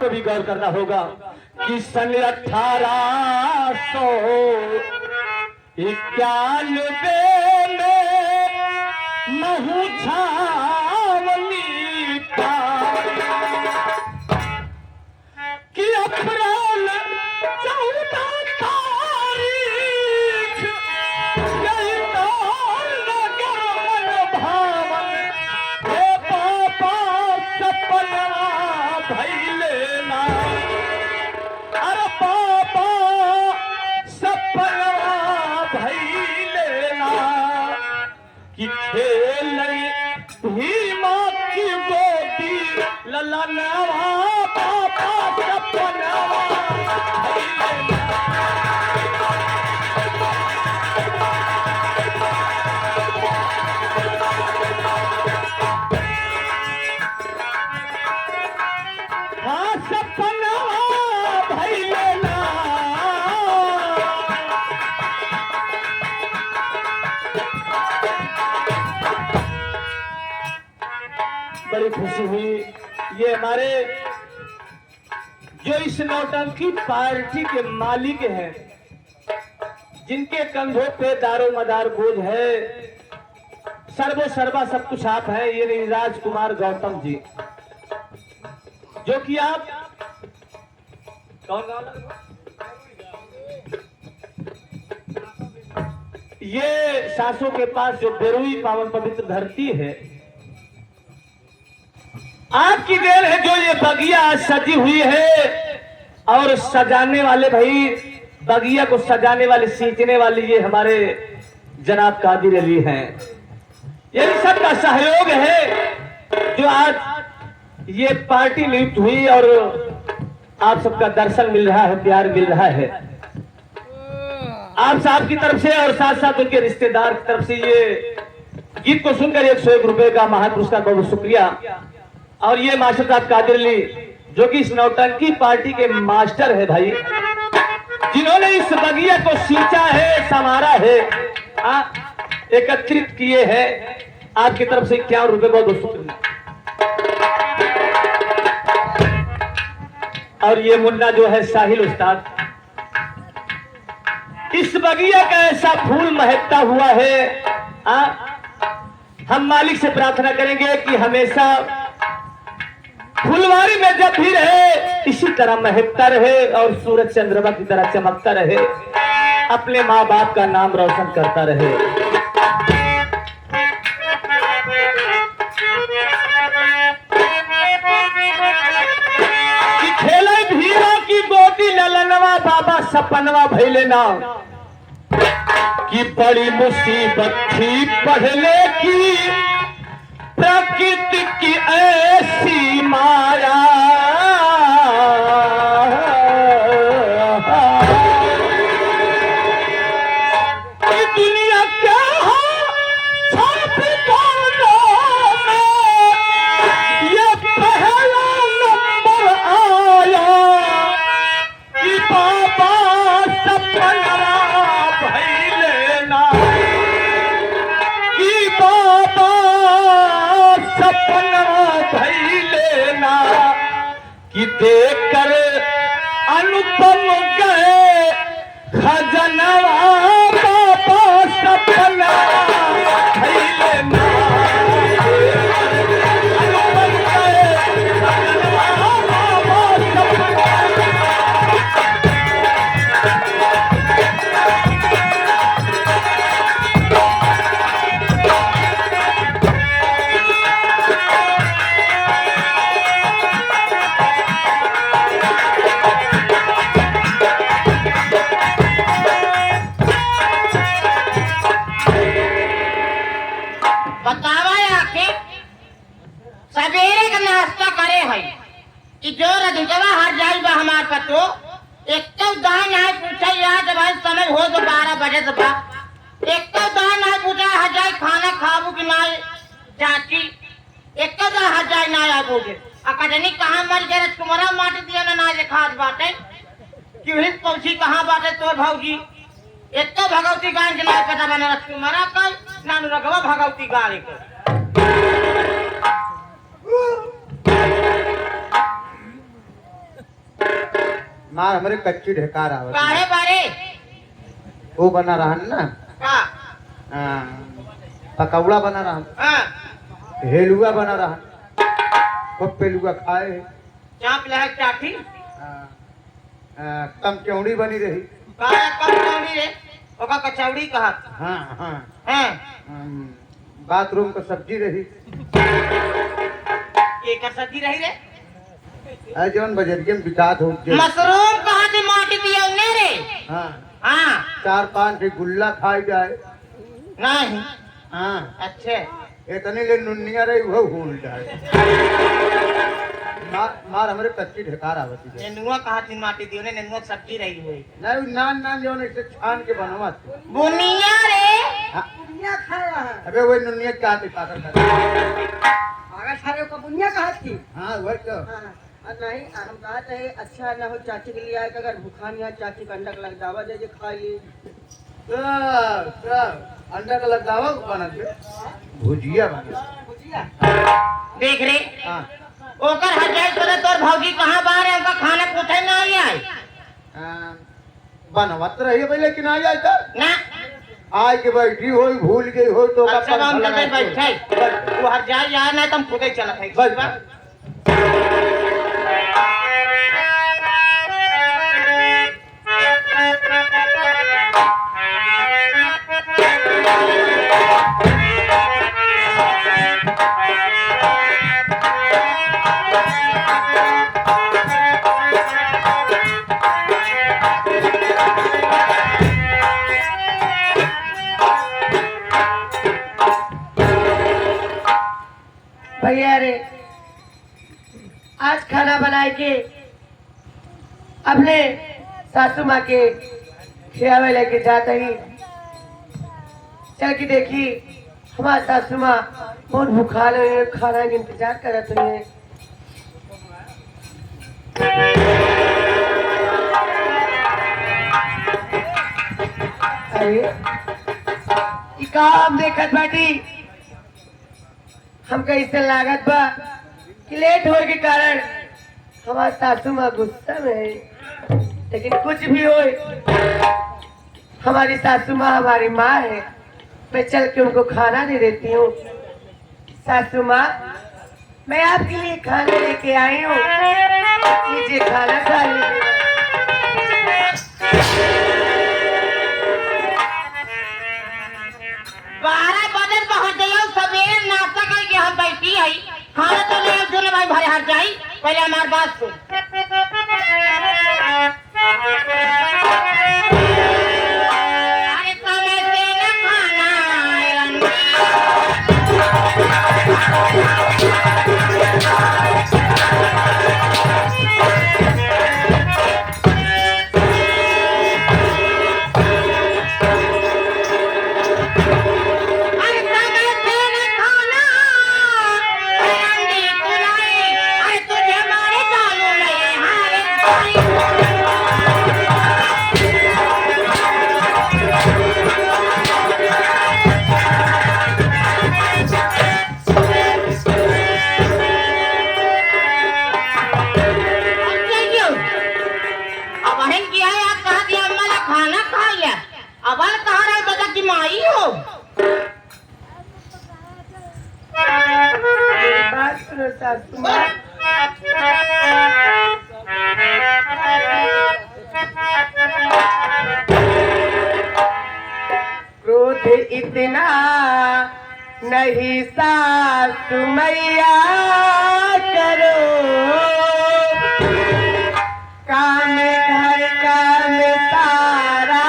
को भी गौर करना होगा कि सन 1891 में महू छावनी कि अप्रैल 14 तारीख यही नगर मन भावन हे पापा सपना भइले ना। अरे पापा सपना भइले ना कि खेल भीमा की गोदी ललनवा पापा सपना भइले ना। हाँ सपना भइले ना। बड़ी खुशी हुई। ये हमारे जो इस नौटंकी पार्टी के मालिक हैं, जिनके कंधों पे दारो मदार बोझ है, सर्वो सर्वा सब कुछ आप हैं, ये नहीं राजकुमार गौतम जी, जो कि आप कौन गाँव? ये सासों के पास जो बेरुई पावन पवित्र धरती है, आपकी देर है जो ये बगिया सजी हुई है। और सजाने वाले भाई, बगिया को सजाने वाले, सींचने वाले ये हमारे जनाब कादिर अली हैं। यही सबका सहयोग है जो आज ये पार्टी नियुक्त हुई और आप सबका दर्शन मिल रहा है, प्यार मिल रहा है। आप साहब की तरफ से और साथ साथ उनके रिश्तेदार की तरफ से ये गीत को सुनकर 101 रुपए का महापुरस्कार, बहुत शुक्रिया। और ये मास्टर साहब कादिर अली जो कि इस नौटंकी पार्टी के मास्टर है भाई, जिन्होंने इस बगिया को सींचा है, संवारा है, एकत्रित किए हैं। आपकी तरफ से 51 रुपए, बहुत बहुत शुक्रिया। और ये मुन्ना जो है साहिल उस्ताद, इस बगिया का ऐसा फूल महकता हुआ है। हम मालिक से प्रार्थना करेंगे कि हमेशा फुलवारी में जब भी रहे इसी तरह महकता रहे और सूरज चंद्रमा की तरह चमकता रहे, अपने माँ बाप का नाम रोशन करता रहे। कि खेले भीरा की गोदी ललनवा बाबा सपनवा भइले ना। कि बड़ी मुसीबत थी पहले की प्रकृति की ऐसी माया। कि दुनिया क्या हो ये पहला नंबर आया। कि बाबा सपना भइले ना। कि बाबा सपना भइले ना। कि देखकर अनुपम गए खजनवा बाबा सपना भइले ना। अनुपम गए खजनवा बाबा सपना। सवेरे का नाश्ता करे है कि जो रजुजवा हर जाई बा हमार पतो एक तो दान है पूछा याद भाई समय हो तो 12 बजे से बा एक तो दान है पूछा हर जाई खाना खाबू कि ना चाची एक तो दान हर जाई ना आ बोले अकदनी कहां मर गए तुम्हारा माटी दिया ना जे खाद बाटे कि हित पहुंची कहां बाटे तोर भौजी एक तो भगवती गान के ना पता बना तुम्हारा कल नानु रखवा भगवती गान के मार हमारे कच्ची ढेकार आवत काहे बारे वो बना रहा ना का पकौड़ा बना रहा हाँ हेलुआ बना रहा वो पेलुआ खाए चाप लहर चाठी कम चौड़ी बनी रही काहे कब चौड़ी रे ओका कचौड़ी कहा हाँ हाँ हैं बाथरूम का सब्जी रही एक सब्जी रही रे जौन बजरिया में बिकात हो मशरूम कहा से माटी दिया ने रे हाँ हाँ 4-5 गुल्ला खाई जाए नहीं हाँ अच्छे इतनी ले नुनिया रही वो भूल जाए मार हमारे कच्ची ढेकार आवती है नेनुआ कहा थी माटी दियो ने नेनुआ सब्जी रही हुई नहीं नान नान जो इसे छान के बनवा बुनिया रे बुनिया खाया है अबे वो नुनिया क्या दिखा कर अगर सारे को बुनिया कहा थी हाँ वही तो हाँ, नहीं हम कहा थे अच्छा ना हो चाची के लिए आए अगर भूखा नहीं है चाची का अंडा लग जावा दे खा ली अंडा का लग जावा बना दे भुजिया बना बुझिया देख रे हाँ ओकर हजाई करे तोर भौजी कहां बाहर है उनका खाना पूछे ना आई बनवत रही भाई लेकिन आ जाए तो ना आज के बैठी हो भूल गई हो तो अच्छा हम जगह बैठे तू हर जाए यार ना तुम खुद ही चला है बस भैया रे आज खाना बनाए के अपने सासू माँ के खियावे लेके जाते ही चल के देखी हमारे सासू माँ बहुत भूखा रहे खाना के इंतजार करत रही है अरे ई काम देखत बाटी हमका इससे लागत बा कि लेट होए के कारण हमारे सासू माँ गुस्सा में है लेकिन कुछ भी होए हमारी सासू माँ हमारी माँ है मैं चल के उनको खाना दे देती हूँ सासू माँ मैं आपके लिए खाना लेके आई हूँ लीजिए खाना खा लीजिए बारह बजे पहुंच जाओ सवेरे नाश्ता करके हम बैठी है खाना तो ले जो भाई भाई हट जाई पहले हमारी बात सुन अरे समय से न खाना अरे समय से न खाना अंडी कुलाई अरे तुझे हमारे चालू नहीं हारे अबहन किया है आप कहा दिया अम्मा ने खाना खा लिया अबल कहा रहे बता कि माई हो मेरी बात सुनो सासू माँ क्रोध इतना नहीं सासु मैया करो काम घर काम सारा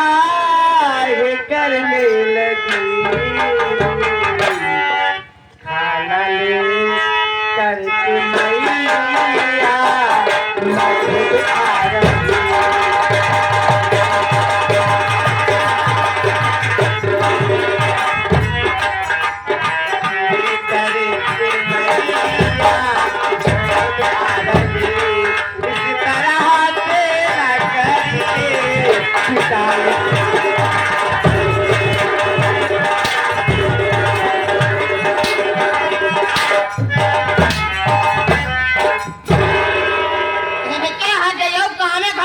ही करने लगी खाना ले करके मैया मधुर आरती करके मैया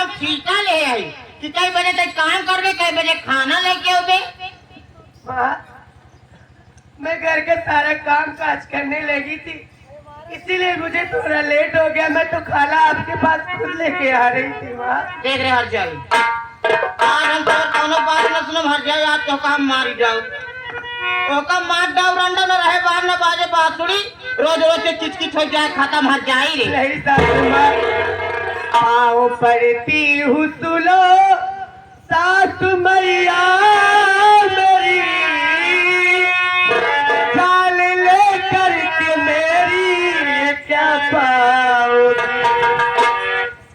हम ठीका ले आई कि कई बजे तक काम करके कई बजे खाना लेके आओगे। माँ, मैं घर के सारा काम काज करने लगी थी, इसीलिए मुझे थोड़ा लेट हो गया। मैं तो खाना आपके पास खुद लेके आ रही थी माँ। देख रहे हर जाई आज हम तो कोनो बात न सुनो हर जाई आज तो काम मारी जाओ ओका मार डाउ रंडा न रहे बार न बाजे बांसुरी रोज रोज के किचकिच हो जाए खत्म हर जाई रे। नहीं सासू माँ, आओ पड़ती हूँ सुनो सासू मैया मेरी, चाल ले करके मेरी क्या पाओगी।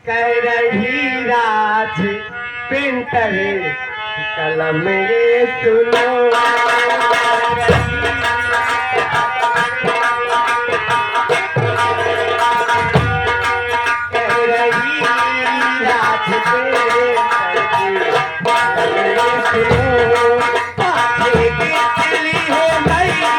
कह रही राज पेंटर कलम ये सुनो। कह रही राज पेंटर कलम ये सुनो। आगे की दिली है मैया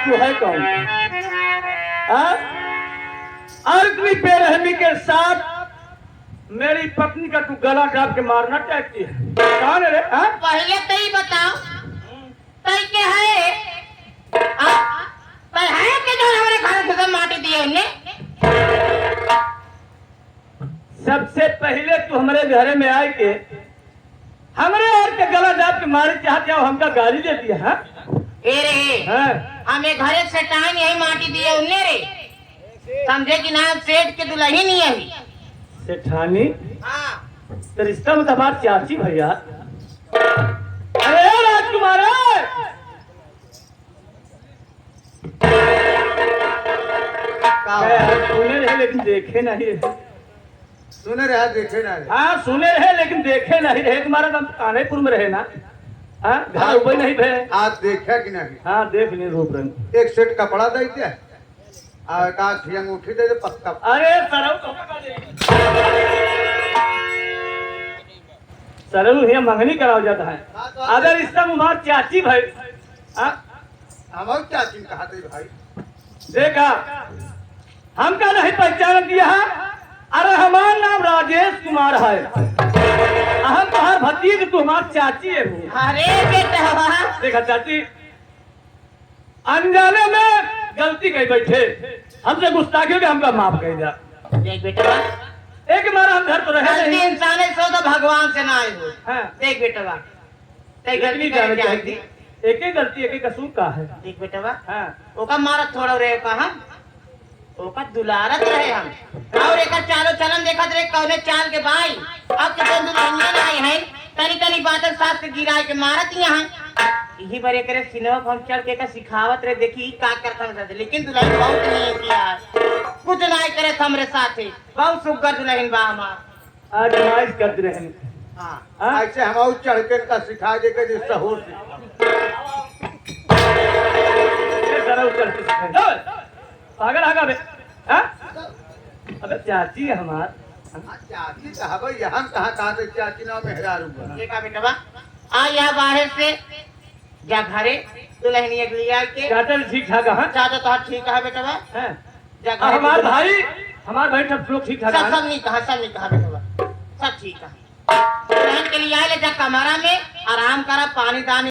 तू है कौन? हाँ? और इतनी बेरहमी के साथ मेरी पत्नी का तू गला काट के मारना चाहती है? कौन है रे? हाँ? पहले तो ही बताओ तई के है तई है कि जो हमारे घर से माटी दिए उन्हें। सबसे पहले तू हमारे घर में आए के हमरे और के गला दाब के मारे चाहते हो, हमका गाली देती है। हाँ? ए रे हाँ? हमें घरे से टाइम यही माटी दिए उन्हें रे समझे कि ना सेठ के दुल्हन नहीं है। सेठानी हाँ तो रिश्ता में हमार चाची भैया। अरे राजकुमार सुने रहे लेकिन देखे नहीं रहे। सुने रहा देखे ना रहे। हाँ सुने रहे लेकिन देखे नहीं रहे। तुम्हारा नाम कान्हेपुर में रहे ना? हाँ घर ऊपर नहीं भे। आज देखा कि नहीं? हाँ देख ले रूप रंग। एक सेट कपड़ा दे दिया और का अंगूठी दे दे पक्का। अरे सरऊ ही मंगनी कराओ जाता है। अगर इसका मुमार चाची भाई। हाँ हमारे चाची कहा थे भाई। देखा हमका नहीं पहचान दिया है। अरे हमारा नाम राजेश कुमार है। हम तुम्हार भतीज तू हमारी चाची है। अरे बेटा देखा चाची अनजाने में गलती कही बैठे हमसे गुस्ताखी हो हमका माफ कर जा। देख बेटा एक बार हम घर तो रहे गलती नहीं। इंसान है सो तो भगवान से ना आए हो। हाँ देख बेटा ते गलती गलती कर जाने जाती। चाहिए। एक ही गलती एक ही कसूर का है। देख बेटा हाँ ओका मारत थोड़ा रहे का हम ओका दुलारत रहे हम और एक चालो चलन देखत रहे कौने चाल के भाई अब के तो दुल्हनिया ना आई है तनी तनी बादल सास के गिराए के मारत यहाँ यही बरे करे सिनेमा हम चल के का सिखावत रहे देखी का करता था लेकिन दुल्हन बहुत नहीं किया कुछ ना करे हमरे साथे बहुत सुगर दुल्हन बा हमार आजमाइश करते रहे। हां हाँ? ऐसे हम चढ़ के का सिखा दे के जिससे हो पागल आगा बे। हाँ? अबे चाची है हमार। चाची कहा भाई यहाँ कहाँ से चाची ना मेहरारू बना। देखा बेटा बा आ यहाँ बाहर से जा घरे दुल्हनिया लिया के चाचा ठीक ठाक है। चाचा तो ठीक है बेटा बा हैं? जा घरे हमार दुल्हन- भाई हमारे भाई सब लोग ठीक ठाक सब हैं सब नहीं कहा, सब नहीं कहा बेटा, सब ठीक है। बहन के लिए आए ले जा कमरा में आराम करा, पानी दानी